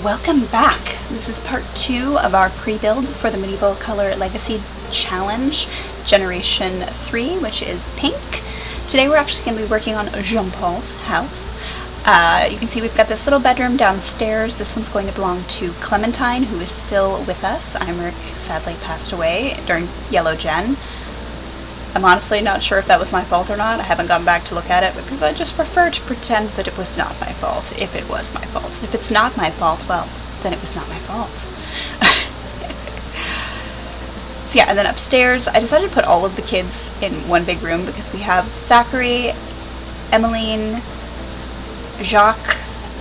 Welcome back! This is part 2 of our pre-build for the Medieval Color Legacy Challenge Generation 3, which is pink. Today we're actually going to be working on Jean-Paul's house. You can see we've got this little bedroom downstairs. This one's going to belong to Clementine, who is still with us. Imric sadly passed away during Yellow Gen. I'm honestly not sure if that was my fault or not. I haven't gone back to look at it because I just prefer to pretend that it was not my fault if it was my fault. If it's not my fault, well, then it was not my fault. So yeah, and then upstairs, I decided to put all of the kids in one big room because we have Zachary, Emmeline, Jacques,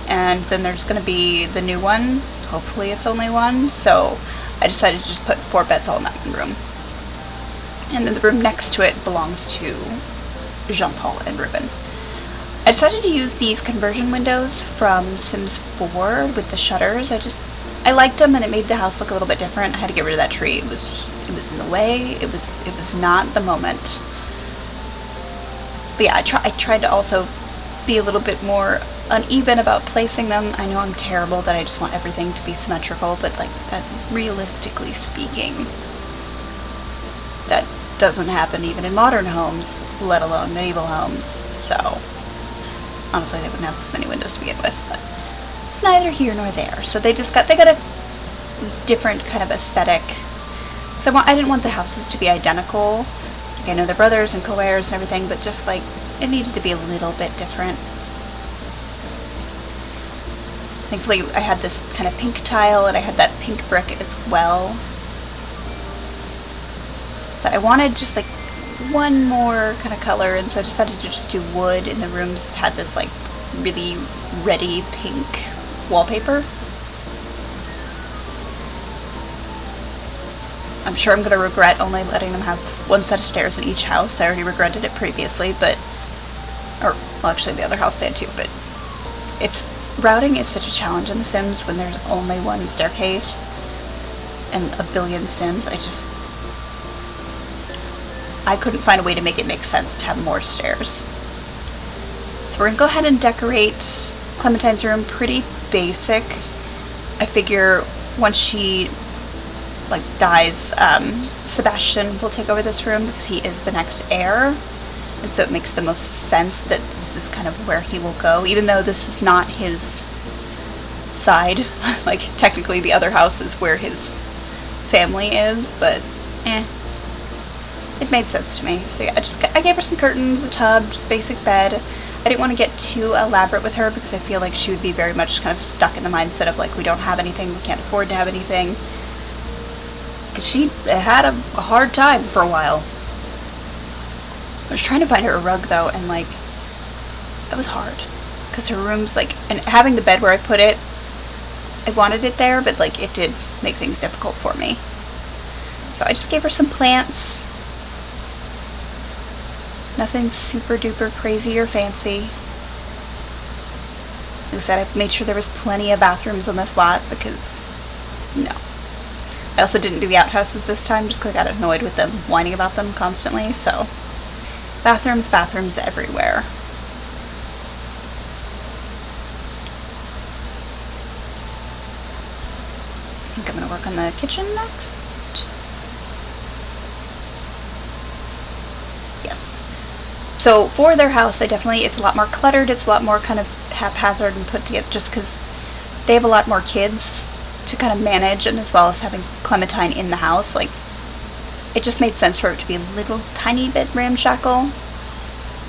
and then there's going to be the new one. Hopefully it's only one, so I decided to just put 4 beds all in that one room. And then the room next to it belongs to Jean-Paul and Ruben. I decided to use these conversion windows from Sims 4 with the shutters. I liked them, and it made the house look a little bit different. I had to get rid of that tree. It was in the way. It was not the moment. But yeah, I tried to also be a little bit more uneven about placing them. I know I'm terrible that I just want everything to be symmetrical, but like that, realistically speaking, that doesn't happen even in modern homes, let alone medieval homes. So honestly, they wouldn't have this many windows to begin with, but it's neither here nor there. So they got a different kind of aesthetic. So I didn't want the houses to be identical. Like, I know they're brothers and co-heirs and everything, but just like it needed to be a little bit different. Thankfully, I had this kind of pink tile, and I had that pink brick as well. But I wanted just like one more kind of color, and so I decided to just do wood in the rooms that had this like really reddy pink wallpaper. I'm sure I'm going to regret only letting them have one set of stairs in each house. I already regretted it previously, well, actually the other house they had two, but routing is such a challenge in The Sims when there's only one staircase and a billion Sims. I couldn't find a way to make it make sense to have more stairs. So we're going to go ahead and decorate Clementine's room pretty basic. I figure once she dies, Sebastian will take over this room because he is the next heir. And so it makes the most sense that this is kind of where he will go, even though this is not his side. Like, technically the other house is where his family is, but it made sense to me. So yeah, I gave her some curtains, a tub, just basic bed. I didn't want to get too elaborate with her because I feel like she would be very much kind of stuck in the mindset of like, we don't have anything, we can't afford to have anything. Because she had a hard time for a while. I was trying to find her a rug though, and like, that was hard. Because her room's like, and having the bed where I put it, I wanted it there, but like, it did make things difficult for me. So I just gave her some plants. Nothing super duper crazy or fancy. Like I said, I made sure there was plenty of bathrooms on this lot because, no. I also didn't do the outhouses this time just because I got annoyed with them whining about them constantly, so bathrooms everywhere. I think I'm going to work on the kitchen next. Yes. So for their house, it's a lot more cluttered, it's a lot more kind of haphazard and put together just because they have a lot more kids to kind of manage, and as well as having Clementine in the house, like, it just made sense for it to be a little tiny bit ramshackle.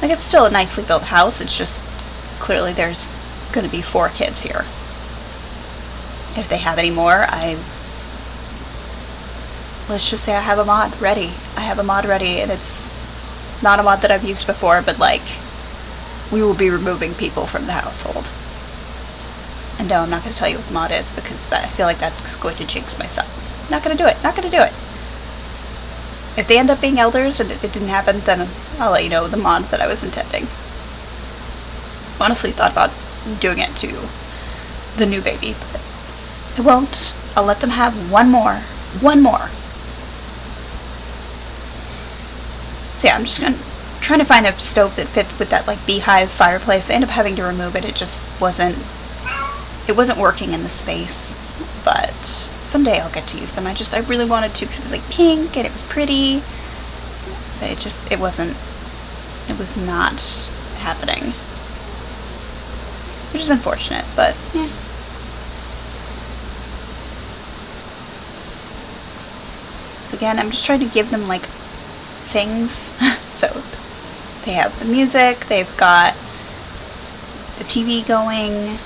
Like, it's still a nicely built house, it's just clearly there's going to be 4 kids here. If they have any more, let's just say I have a mod ready. And it's not a mod that I've used before, but like, we will be removing people from the household. And no, I'm not going to tell you what the mod is because I feel like that's going to jinx myself. Not going to do it. If they end up being elders and it didn't happen, then I'll let you know the mod that I was intending. Honestly thought about doing it to the new baby, but I won't. I'll let them have one more. So yeah, I'm just trying to find a stove that fits with that like beehive fireplace. I ended up having to remove it. It just wasn't it wasn't working in the space, but someday I'll get to use them. I really wanted to because it was like pink and it was pretty, but it was not happening, which is unfortunate, but yeah. So again, I'm just trying to give them like things. So they have the music, they've got the TV going,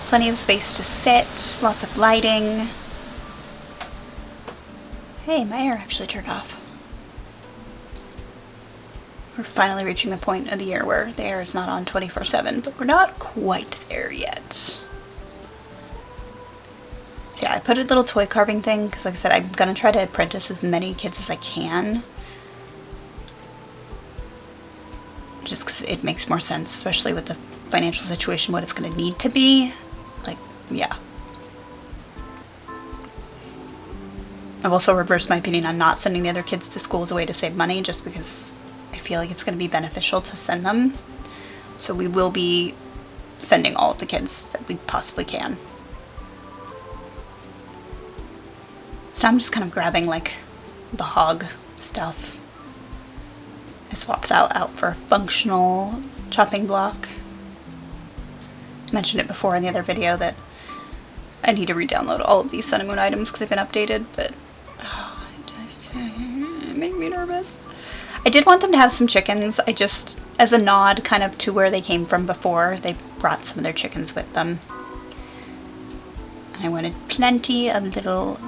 plenty of space to sit, lots of lighting. Hey, my air actually turned off. We're finally reaching the point of the year where the air is not on 24/7, but we're not quite there yet. So yeah, I put a little toy carving thing because, like I said, I'm going to try to apprentice as many kids as I can. Just because it makes more sense, especially with the financial situation, what it's going to need to be. Like, yeah. I've also reversed my opinion on not sending the other kids to school as a way to save money, just because I feel like it's going to be beneficial to send them. So we will be sending all of the kids that we possibly can. So I'm just kind of grabbing like the hog stuff. I swapped that out for a functional chopping block. I mentioned it before in the other video that I need to re-download all of these Sun and Moon items because they've been updated, but it made me nervous. I did want them to have some chickens. I just, as a nod kind of to where they came from before, they brought some of their chickens with them. And I wanted plenty of little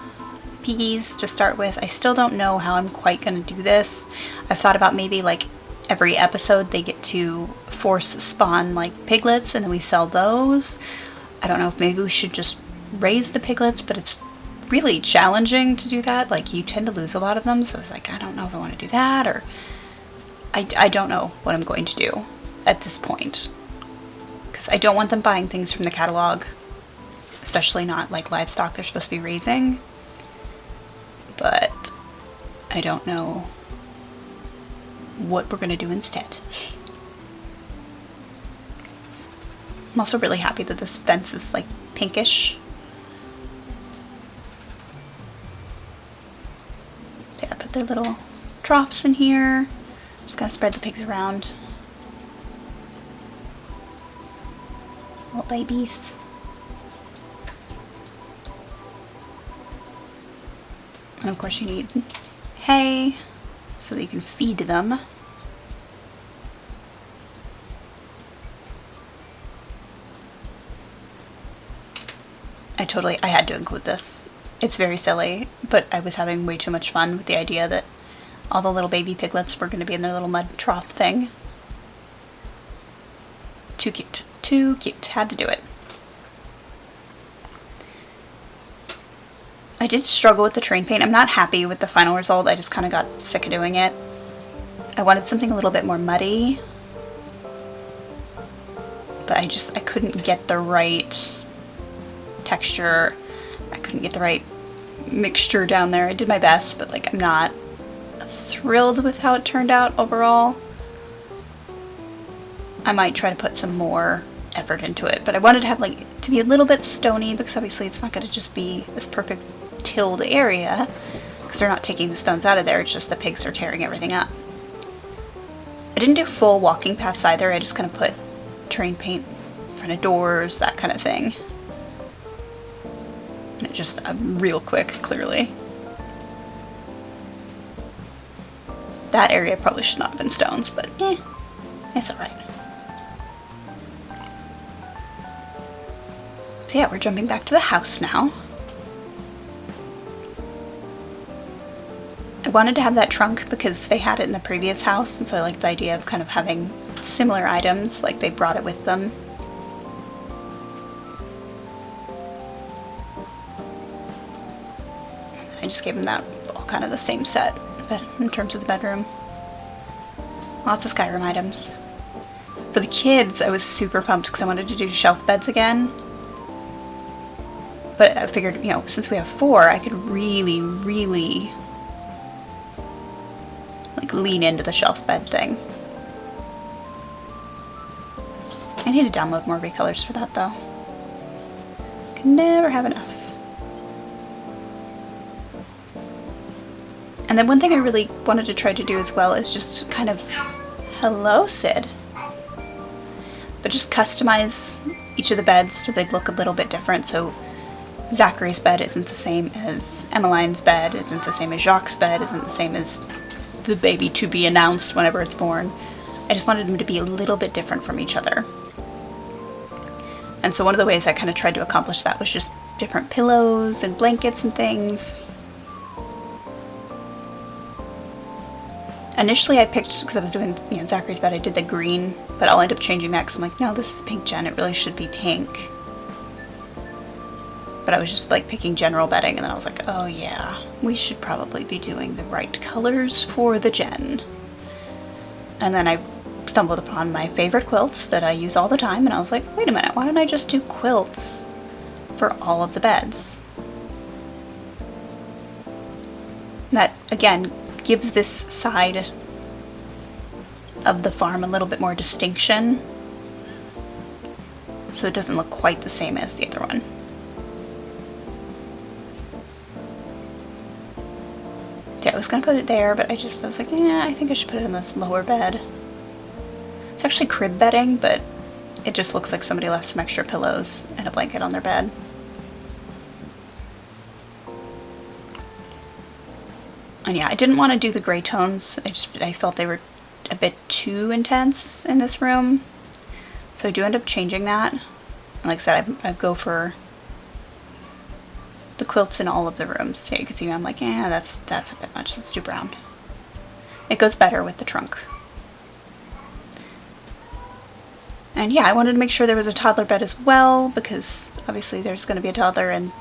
piggies to start with. I still don't know how I'm quite going to do this. I've thought about maybe like every episode they get to force spawn like piglets and then we sell those. I don't know if maybe we should just raise the piglets, but it's really challenging to do that. Like, you tend to lose a lot of them, so it's like, I don't know if I want to do that, or I don't know what I'm going to do at this point. Because I don't want them buying things from the catalog, especially not like livestock they're supposed to be raising. But I don't know what we're going to do instead. I'm also really happy that this fence is like pinkish. Yeah, put their little troughs in here. Just gonna spread the pigs around. Little babies. And of course you need hay so that you can feed them. I had to include this. It's very silly, but I was having way too much fun with the idea that all the little baby piglets were going to be in their little mud trough thing. Too cute. Too cute. Had to do it. I did struggle with the terrain paint. I'm not happy with the final result. I just kind of got sick of doing it. I wanted something a little bit more muddy, but I couldn't get the right texture. I couldn't get the right mixture down there. I did my best, but like I'm not thrilled with how it turned out overall. I might try to put some more effort into it, but I wanted to have like to be a little bit stony because obviously it's not going to just be this perfect tilled area because they're not taking the stones out of there. It's just the pigs are tearing everything up. I didn't do full walking paths either. I just kind of put terrain paint in front of doors, that kind of thing. And it just real quick, clearly. That area probably should not have been stones, but it's alright. So yeah, we're jumping back to the house now. I wanted to have that trunk because they had it in the previous house, and so I liked the idea of kind of having similar items, like they brought it with them. I just gave them that all kind of the same set, but in terms of the bedroom. Lots of Skyrim items. For the kids, I was super pumped because I wanted to do shelf beds again. But I figured, you know, since we have 4, I could really, really like lean into the shelf bed thing. I need to download more recolors for that though. Can never have enough. And then one thing I really wanted to try to do as well is just kind of, hello Sid, but just customize each of the beds so they'd look a little bit different. So Zachary's bed isn't the same as Emmeline's bed, isn't the same as Jacques' bed, isn't the same as the baby to be announced whenever it's born. I just wanted them to be a little bit different from each other. And so one of the ways I kind of tried to accomplish that was just different pillows and blankets and things. Initially I picked, because I was doing, Zachary's bed, I did the green, but I'll end up changing that because I'm like, no, this is pink, Jen, it really should be pink. But I was just like picking general bedding, and then I was like, oh yeah, we should probably be doing the right colors for the Jen. And then I stumbled upon my favorite quilts that I use all the time, and I was like, wait a minute, why don't I just do quilts for all of the beds? And that, again, gives this side of the farm a little bit more distinction, so it doesn't look quite the same as the other one. Yeah, I was gonna put it there, but I was like, yeah, I think I should put it in this lower bed. It's actually crib bedding, but it just looks like somebody left some extra pillows and a blanket on their bed. And yeah, I didn't want to do the gray tones. I felt they were a bit too intense in this room. So I do end up changing that. And like I said, I go for the quilts in all of the rooms. Yeah, you can see me, I'm like, yeah, that's a bit much. Let's do brown. It goes better with the trunk. And yeah, I wanted to make sure there was a toddler bed as well, because obviously there's going to be a toddler, and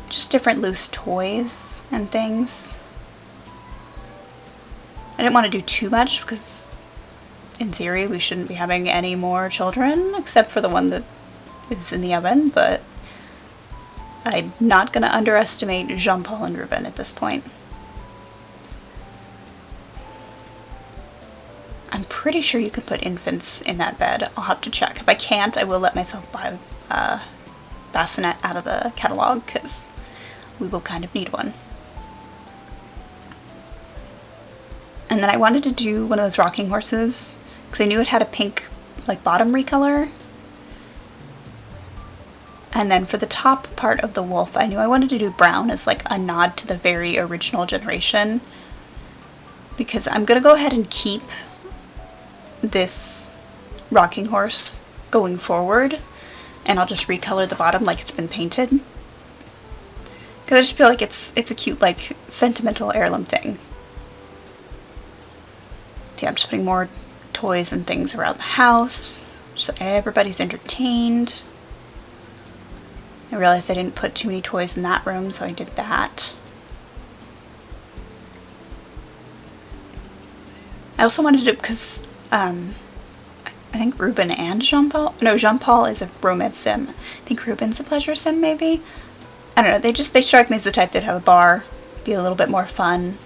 just different loose toys and things. I didn't want to do too much because in theory we shouldn't be having any more children except for the one that is in the oven, but I'm not going to underestimate Jean-Paul and Ruben at this point. I'm pretty sure you can put infants in that bed. I'll have to check. If I can't, I will let myself buy a bassinet out of the catalog, because we will kind of need one. And then I wanted to do one of those rocking horses, because I knew it had a pink like bottom recolor. And then for the top part of the wolf, I knew I wanted to do brown as like a nod to the very original generation, because I'm going to go ahead and keep this rocking horse going forward, and I'll just recolor the bottom like it's been painted, because I just feel like it's a cute, like, sentimental heirloom thing. So yeah, I'm just putting more toys and things around the house so everybody's entertained. I realized I didn't put too many toys in that room, so I did that. I also wanted to, because I think Ruben and Jean-Paul, no, Jean-Paul is a romance sim. I think Ruben's a pleasure sim, maybe? I don't know, they strike me as the type that have a bar, be a little bit more fun,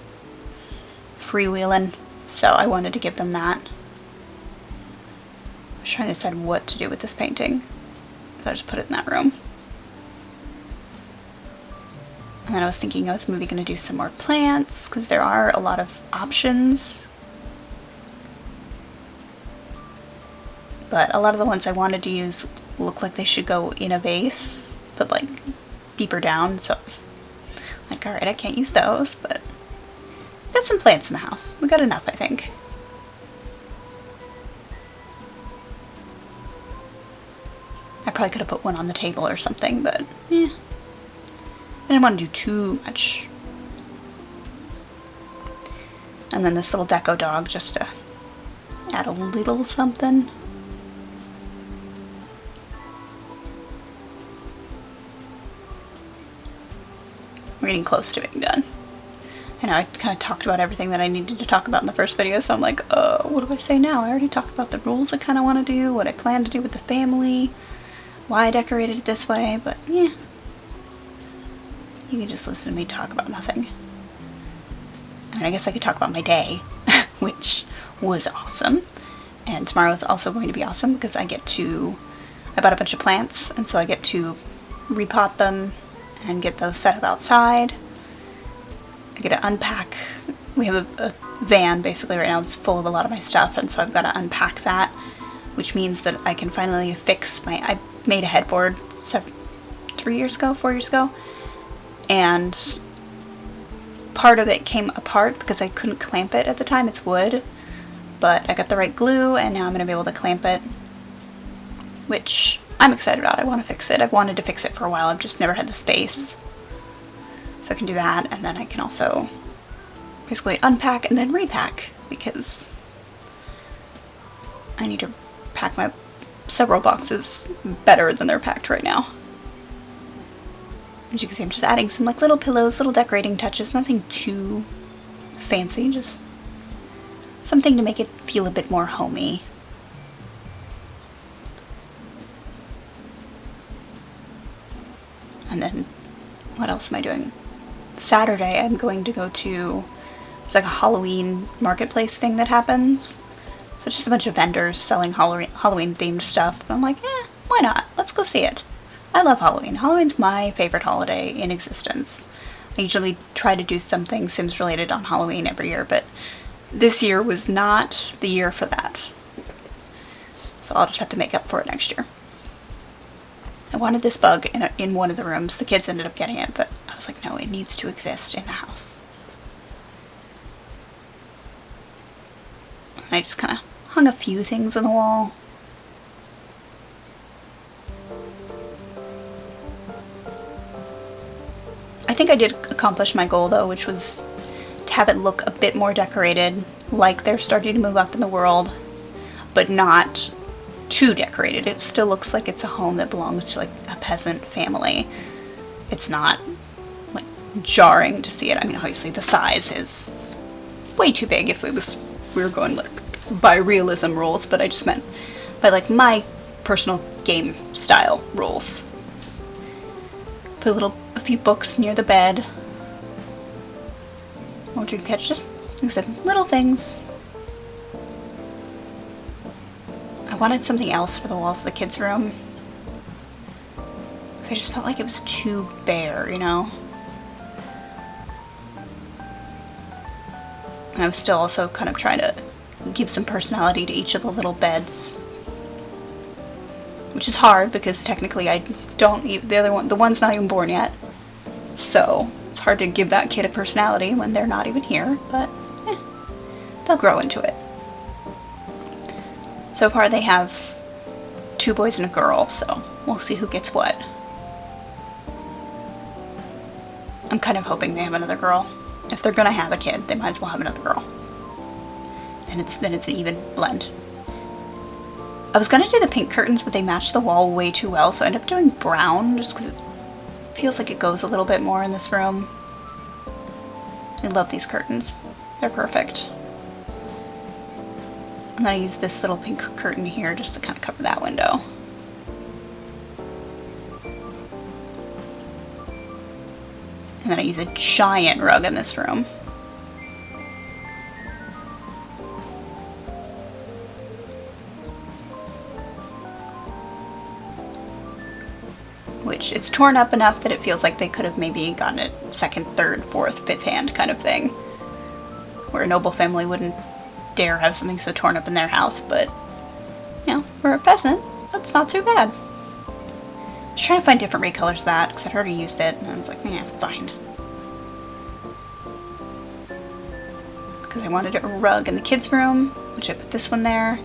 freewheeling, so I wanted to give them that. I was trying to decide what to do with this painting, so I just put it in that room. And then I was thinking I was maybe going to do some more plants, because there are a lot of options. But a lot of the ones I wanted to use look like they should go in a vase, but like deeper down, so I was like, alright, I can't use those, but we got some plants in the house. We got enough, I think. I probably could have put one on the table or something, but yeah. I didn't want to do too much. And then this little deco dog, just to add a little something. We're getting close to being done. I know I kind of talked about everything that I needed to talk about in the first video, so I'm like, what do I say now? I already talked about the rules I kind of want to do, what I plan to do with the family, why I decorated it this way, but yeah. You can just listen to me talk about nothing. I mean, I guess I could talk about my day, which was awesome. And tomorrow is also going to be awesome because I bought a bunch of plants, and so I get to repot them and get those set up outside. I get to unpack. We have a van basically right now that's full of a lot of my stuff, and so I've got to unpack that, which means that I can finally fix I made a headboard 4 years ago, and part of it came apart because I couldn't clamp it at the time. It's wood, but I got the right glue, and now I'm going to be able to clamp it, which I'm excited about. I want to fix it. I've wanted to fix it for a while. I've just never had the space. So I can do that, and then I can also basically unpack and then repack, because I need to pack my several boxes better than they're packed right now. As you can see, I'm just adding some like little pillows, little decorating touches, nothing too fancy, just something to make it feel a bit more homey. And then, what else am I doing? Saturday, I'm going to go to, there's like a Halloween marketplace thing that happens. So it's just a bunch of vendors selling Halloween themed stuff. And I'm like, why not? Let's go see it. I love Halloween. Halloween's my favorite holiday in existence. I usually try to do something Sims related on Halloween every year, but this year was not the year for that. So I'll just have to make up for it next year. I wanted this bug in one of the rooms. The kids ended up getting it, but I was like, no, it needs to exist in the house. And I just kind of hung a few things on the wall. I think I did accomplish my goal, though, which was to have it look a bit more decorated, like they're starting to move up in the world, but not too decorated. It still looks like it's a home that belongs to like a peasant family. It's not like jarring to see it. I mean, obviously the size is way too big if we were going like by realism rules, but I just meant by like my personal game style rules. Put a few books near the bed. Little dream catch, just like I said, little things. I wanted something else for the walls of the kids' room. I just felt like it was too bare, you know? And I was still also kind of trying to give some personality to each of the little beds. Which is hard because technically I don't even, the one's not even born yet. So it's hard to give that kid a personality when they're not even here, but they'll grow into it. So far they have 2 boys and a girl, so we'll see who gets what. I'm kind of hoping they have another girl. If they're gonna have a kid, they might as well have another girl. And then it's an even blend. I was gonna do the pink curtains, but they matched the wall way too well, so I ended up doing brown, just because it feels like it goes a little bit more in this room. I love these curtains. They're perfect. And then I use this little pink curtain here just to kind of cover that window. And then I use a giant rug in this room. Which, it's torn up enough that it feels like they could have maybe gotten it second, third, fourth, fifth hand kind of thing. Where a noble family wouldn't dare have something so torn up in their house, but, you know, for a peasant, that's not too bad. I was trying to find different recolors of that, because I'd already used it, and I was like, fine. Because I wanted a rug in the kids' room, which I put this one there.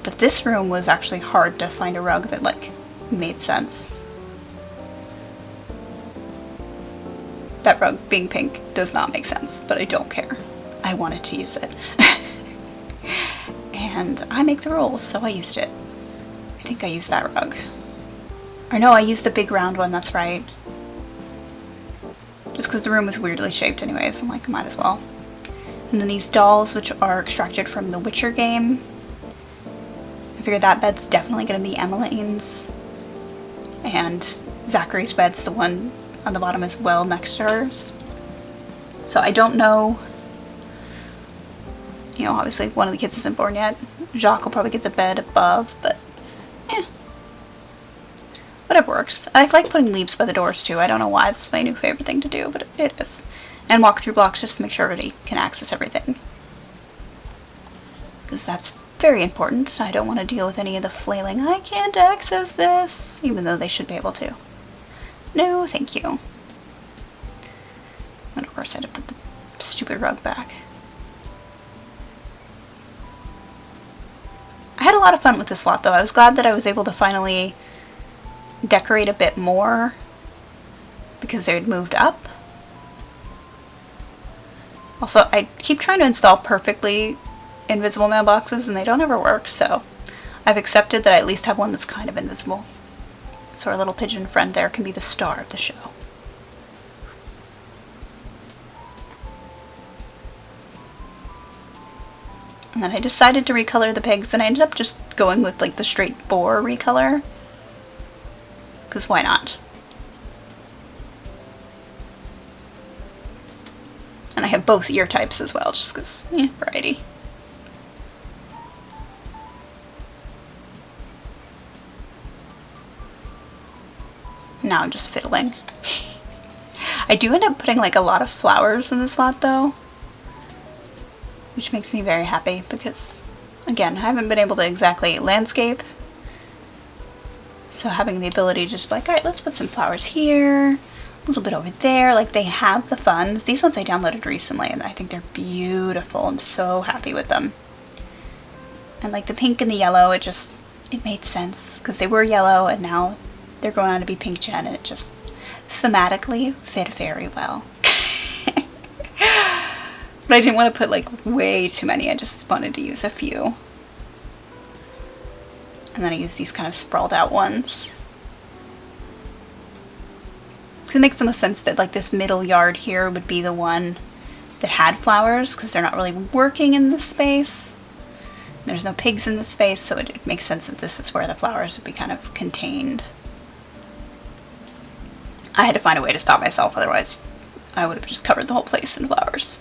But this room was actually hard to find a rug that, like, made sense. That rug being pink does not make sense, but I don't care. I wanted to use it. And I make the rules, so I used it. I think I used that rug. Or no, I used the big round one, that's right. Just because the room was weirdly shaped anyways, I'm like, might as well. And then these dolls, which are extracted from the Witcher game. I figured that bed's definitely going to be Emmeline's. And Zachary's bed's the one on the bottom as well, next to hers. So I don't know. You know, obviously one of the kids isn't born yet. Jacques will probably get the bed above, but whatever. whatever works. I like putting leaves by the doors too. I don't know why. That's my new favorite thing to do, but it is. And walk through blocks just to make sure everybody can access everything. Because that's very important. I don't want to deal with any of the flailing, I can't access this, even though they should be able to. No, thank you. And of course I had to put the stupid rug back. I had a lot of fun with this lot though. I was glad that I was able to finally decorate a bit more because they had moved up. Also, I keep trying to install perfectly invisible mailboxes and they don't ever work, so I've accepted that I at least have one that's kind of invisible. So our little pigeon friend there can be the star of the show. And then I decided to recolor the pigs, and I ended up just going with like the straight boar recolor. Because why not? And I have both ear types as well, just because, variety. Now I'm just fiddling. I do end up putting like a lot of flowers in this lot though, which makes me very happy because, again, I haven't been able to exactly landscape. So having the ability to just be like, alright, let's put some flowers here, a little bit over there. Like, they have the funds. These ones I downloaded recently and I think they're beautiful. I'm so happy with them. And like the pink and the yellow, it made sense because they were yellow and now they're going on to be pink gen, and it just thematically fit very well. But I didn't want to put like way too many. I just wanted to use a few. And then I use these kind of sprawled out ones. Because it makes the most sense that like this middle yard here would be the one that had flowers, because they're not really working in this space. There's no pigs in this space, so it makes sense that this is where the flowers would be kind of contained. I had to find a way to stop myself, otherwise I would have just covered the whole place in flowers.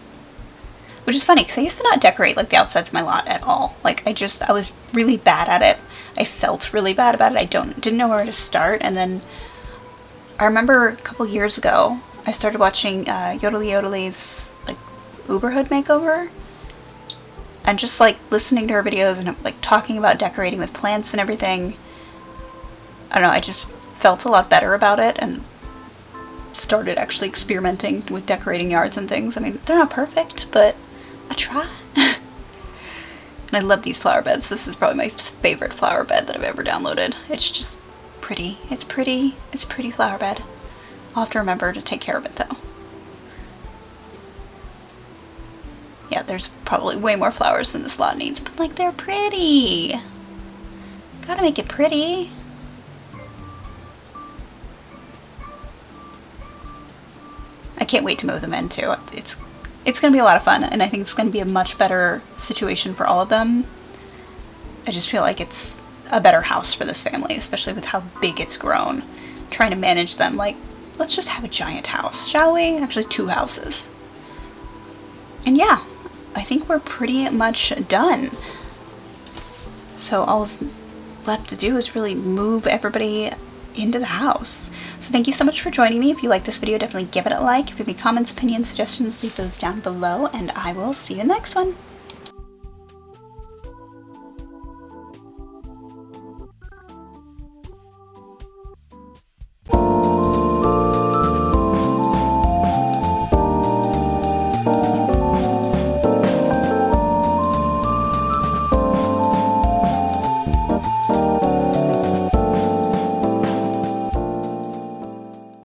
Which is funny, because I used to not decorate like the outsides of my lot at all. Like, I was really bad at it. I felt really bad about it. I didn't know where to start. And then I remember a couple years ago, I started watching Yodely Yodely's like Uberhood makeover. And just like listening to her videos and like talking about decorating with plants and everything. I don't know, I just felt a lot better about it and started actually experimenting with decorating yards and things. I mean, they're not perfect, but I try. And I love these flower beds. This is probably my favorite flower bed that I've ever downloaded. It's just pretty. It's pretty. It's a pretty flower bed. I'll have to remember to take care of it though. Yeah, there's probably way more flowers than this lot needs, but like, they're pretty. Gotta make it pretty. I can't wait to move them in too. It's going to be a lot of fun, and I think it's going to be a much better situation for all of them. I just feel like it's a better house for this family, especially with how big it's grown. Trying to manage them, like, let's just have a giant house, shall we? Actually, 2 houses. And yeah, I think we're pretty much done. So all that's left to do is really move everybody into the house. So thank you so much for joining me. If you like this video, definitely give it a like. If you have any comments, opinions, suggestions, leave those down below, and I will see you in the next one.